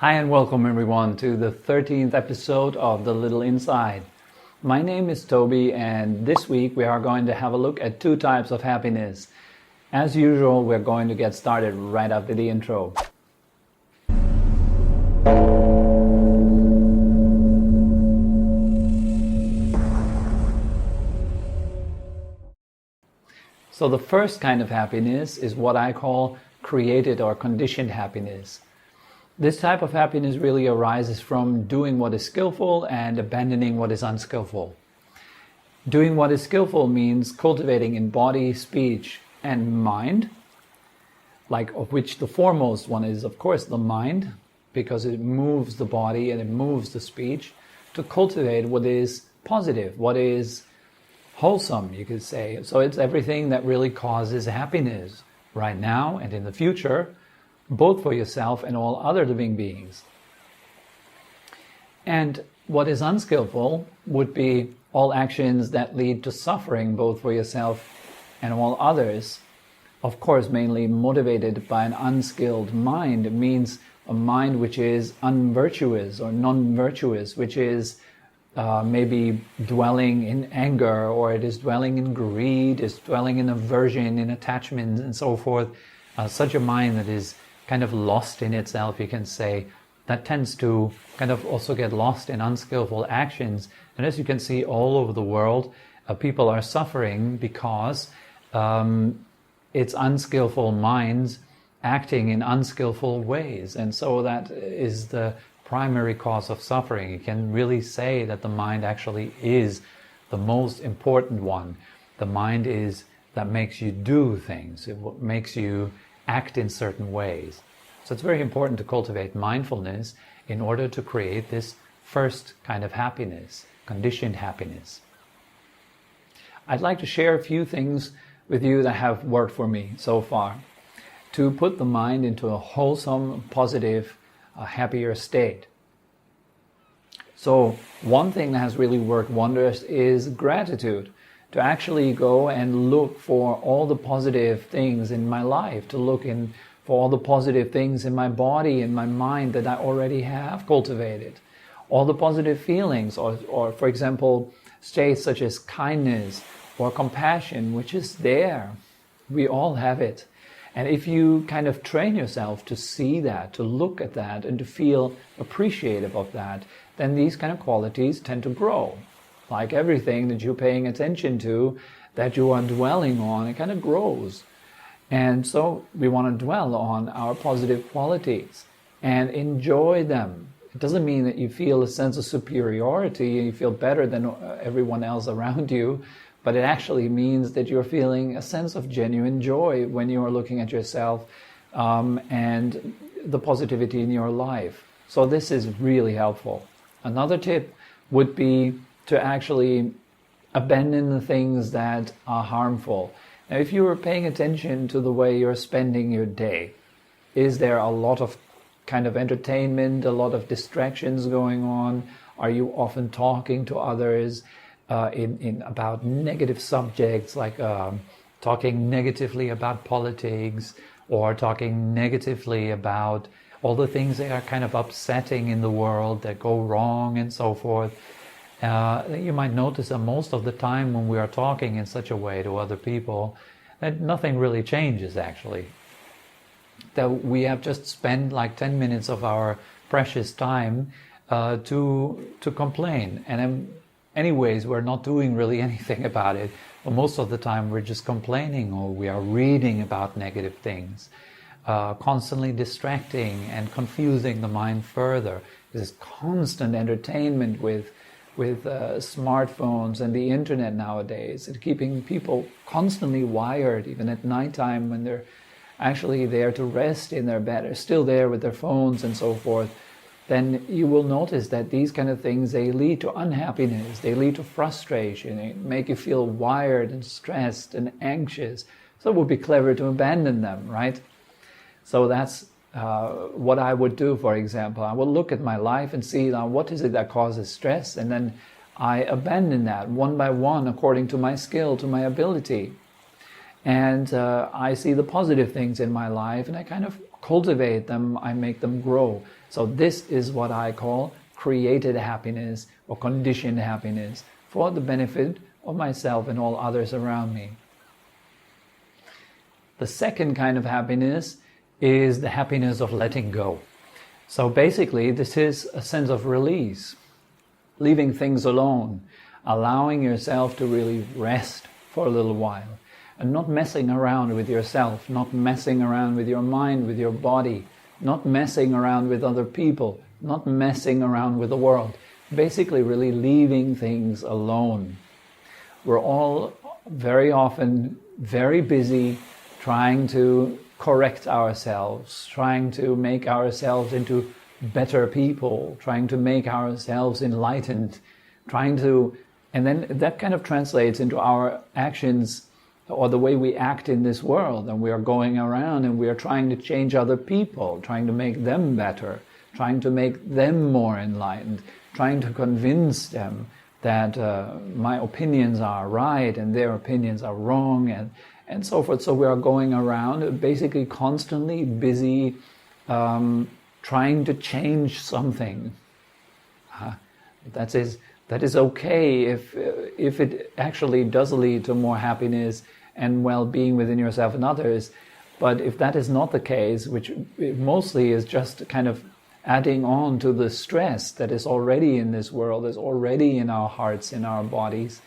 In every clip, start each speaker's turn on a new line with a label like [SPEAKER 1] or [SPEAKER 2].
[SPEAKER 1] Hi and welcome everyone to the 13th episode of The Little Inside. My name is Tobi and this week we are going to have a look at two types of happiness. As usual, we're going to get started right after the intro. So the first kind of happiness is what I call created or conditioned happiness. This type of happiness really arises from doing what is skillful and abandoning what is unskillful. Doing what is skillful means cultivating in body, speech, and mind, of which the foremost one is, of course, the mind, because it moves the body and it moves the speech, to cultivate what is positive, what is wholesome, you could say. So it's everything that really causes happiness right now and in the future, both for yourself and all other living beings. And what is unskillful would be all actions that lead to suffering, both for yourself and all others. Of course, mainly motivated by an unskilled mind. It means a mind which is unvirtuous or non-virtuous, which is maybe dwelling in anger, or it is dwelling in greed, is dwelling in aversion, in attachment, and so forth. Such a mind that is kind of lost in itself, you can say, that tends to kind of also get lost in unskillful actions. And as you can see all over the world, people are suffering because it's unskillful minds acting in unskillful ways. And so that is the primary cause of suffering. You can really say that the mind actually is the most important one. The mind is that makes you do things. It makes you act in certain ways. So it's very important to cultivate mindfulness in order to create this first kind of happiness, conditioned happiness. I'd like to share a few things with you that have worked for me so far to put the mind into a wholesome, positive, happier state. So one thing that has really worked wonders is gratitude. To actually go and look for all the positive things in my life, to look for all the positive things in my body, in my mind that I already have cultivated. All the positive feelings, or for example, states such as kindness or compassion, which is there. We all have it. And if you kind of train yourself to see that, to look at that, and to feel appreciative of that, then these kind of qualities tend to grow. Like everything that you're paying attention to, that you are dwelling on, it kind of grows. And so we want to dwell on our positive qualities and enjoy them. It doesn't mean that you feel a sense of superiority and you feel better than everyone else around you, but it actually means that you're feeling a sense of genuine joy when you are looking at yourself and the positivity in your life. So this is really helpful. Another tip would be to actually abandon the things that are harmful. Now, if you are paying attention to the way you're spending your day, is there a lot of kind of entertainment, a lot of distractions going on? Are you often talking to others about negative subjects, like talking negatively about politics, or talking negatively about all the things that are kind of upsetting in the world that go wrong and so forth? You might notice that most of the time when we are talking in such a way to other people, that nothing really changes actually. That we have just spent like 10 minutes of our precious time to complain. And anyways, we're not doing really anything about it. But most of the time we're just complaining, or we are reading about negative things, constantly distracting and confusing the mind further. This constant entertainment with smartphones and the internet nowadays, and keeping people constantly wired, even at nighttime when they're actually there to rest in their bed, are still there with their phones and so forth, then you will notice that these kind of things, they lead to unhappiness, they lead to frustration, they make you feel wired and stressed and anxious. So it would be clever to abandon them, right? So that's what I would do, for example. I would look at my life and see what is it that causes stress, and then I abandon that one by one according to my skill, to my ability. And I see the positive things in my life, and I kind of cultivate them, I make them grow. So this is what I call created happiness or conditioned happiness for the benefit of myself and all others around me. The second kind of happiness is the happiness of letting go. So basically, this is a sense of release, leaving things alone, allowing yourself to really rest for a little while, and not messing around with yourself, not messing around with your mind, with your body, not messing around with other people, not messing around with the world. Basically, really leaving things alone. We're all very often very busy trying to correct ourselves, trying to make ourselves into better people, trying to make ourselves enlightened, and then that kind of translates into our actions or the way we act in this world. And we are going around and we are trying to change other people, trying to make them better, trying to make them more enlightened, trying to convince them that my opinions are right and their opinions are wrong, and so forth. So we are going around basically constantly busy trying to change something. That is okay if it actually does lead to more happiness and well-being within yourself and others. But if that is not the case, which mostly is just kind of adding on to the stress that is already in this world, is already in our hearts, in our bodies,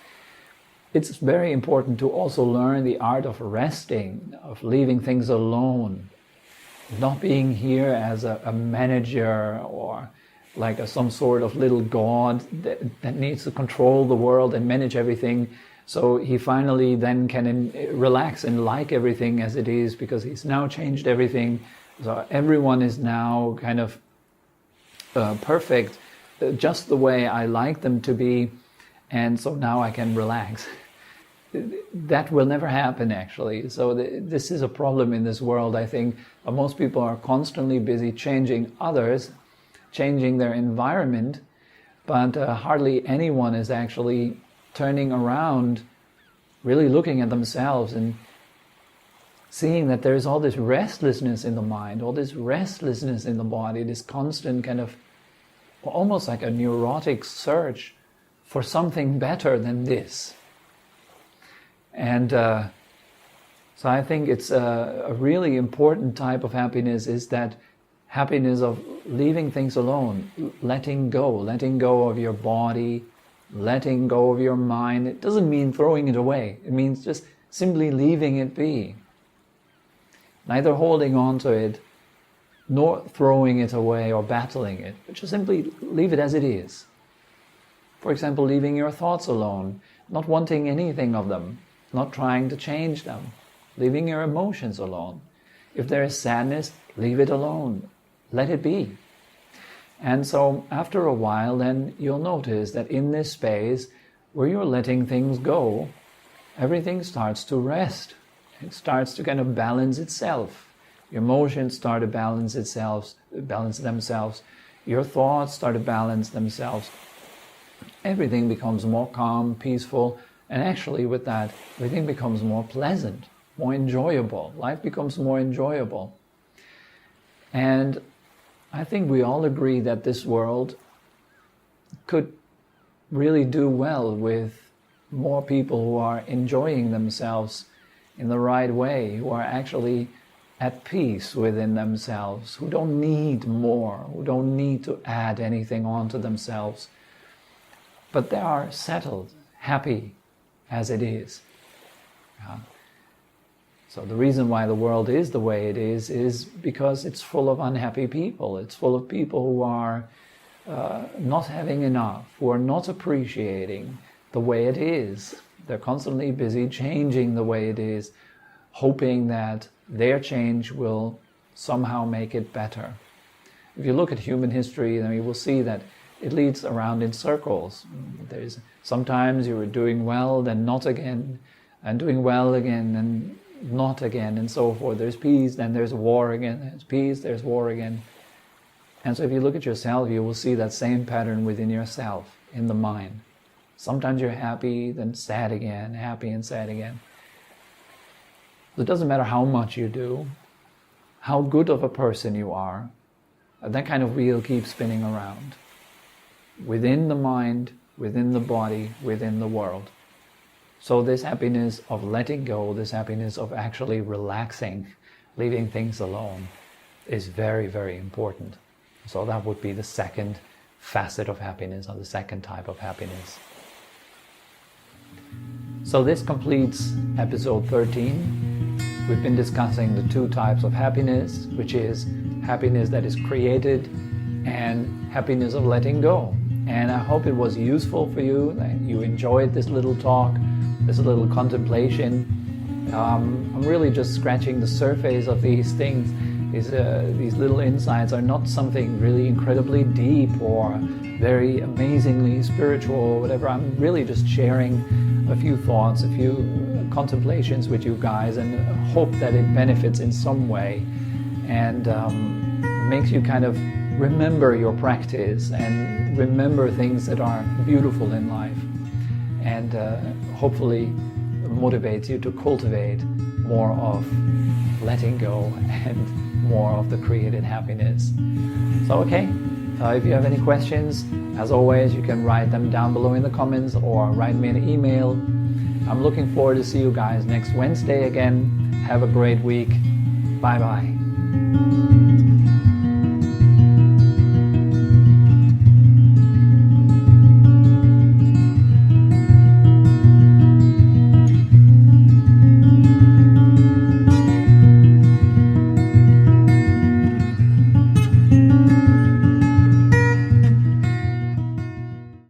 [SPEAKER 1] it's very important to also learn the art of resting, of leaving things alone, not being here as a manager or like some sort of little god that needs to control the world and manage everything. So he finally then can relax and like everything as it is, because he's now changed everything. So everyone is now kind of perfect, just the way I like them to be, and so now I can relax. That will never happen, actually. So this is a problem in this world, I think. Most people are constantly busy changing others, changing their environment, but hardly anyone is actually turning around, really looking at themselves and seeing that there's all this restlessness in the mind, all this restlessness in the body, this constant kind of almost like a neurotic search for something better than this. And so I think it's a really important type of happiness, is that happiness of leaving things alone, letting go of your body, letting go of your mind. It doesn't mean throwing it away. It means just simply leaving it be. Neither holding on to it, nor throwing it away or battling it, but just simply leave it as it is. For example, leaving your thoughts alone, not wanting anything of them, not trying to change them, leaving your emotions alone. If there is sadness, leave it alone. Let it be. And so after a while, then you'll notice that in this space where you're letting things go, everything starts to rest. It starts to kind of balance itself. Your emotions start to balance themselves. Your thoughts start to balance themselves. Everything becomes more calm, peaceful, and actually with that, everything becomes more pleasant, more enjoyable. Life becomes more enjoyable. And I think we all agree that this world could really do well with more people who are enjoying themselves in the right way, who are actually at peace within themselves, who don't need more, who don't need to add anything onto themselves, but they are settled, happy as it is. So the reason why the world is the way it is because it's full of unhappy people. It's full of people who are not having enough, who are not appreciating the way it is. They're constantly busy changing the way it is, hoping that their change will somehow make it better. If you look at human history, then you will see that it leads around in circles. There's sometimes you are doing well, then not again, and doing well again, and not again, and so forth. There's peace, then there's war again. There's peace, there's war again. And so if you look at yourself, you will see that same pattern within yourself, in the mind. Sometimes you're happy, then sad again, happy and sad again. It doesn't matter how much you do, how good of a person you are, that kind of wheel keeps spinning around. Within the mind, within the body, within the world. So this happiness of letting go, this happiness of actually relaxing, leaving things alone, is very, very important. So that would be the second facet of happiness, or the second type of happiness. So this completes episode 13. We've been discussing the two types of happiness, which is happiness that is created and happiness of letting go. And I hope it was useful for you, that you enjoyed this little talk, this little contemplation. I'm really just scratching the surface of these things. These little insights are not something really incredibly deep or very amazingly spiritual or whatever. I'm really just sharing a few thoughts, a few contemplations with you guys, and hope that it benefits in some way and makes you kind of remember your practice and remember things that are beautiful in life, and hopefully motivates you to cultivate more of letting go and more of the created happiness. So okay, if you have any questions, as always, you can write them down below in the comments or write me an email. I'm looking forward to see you guys next Wednesday again. Have a great week. Bye bye.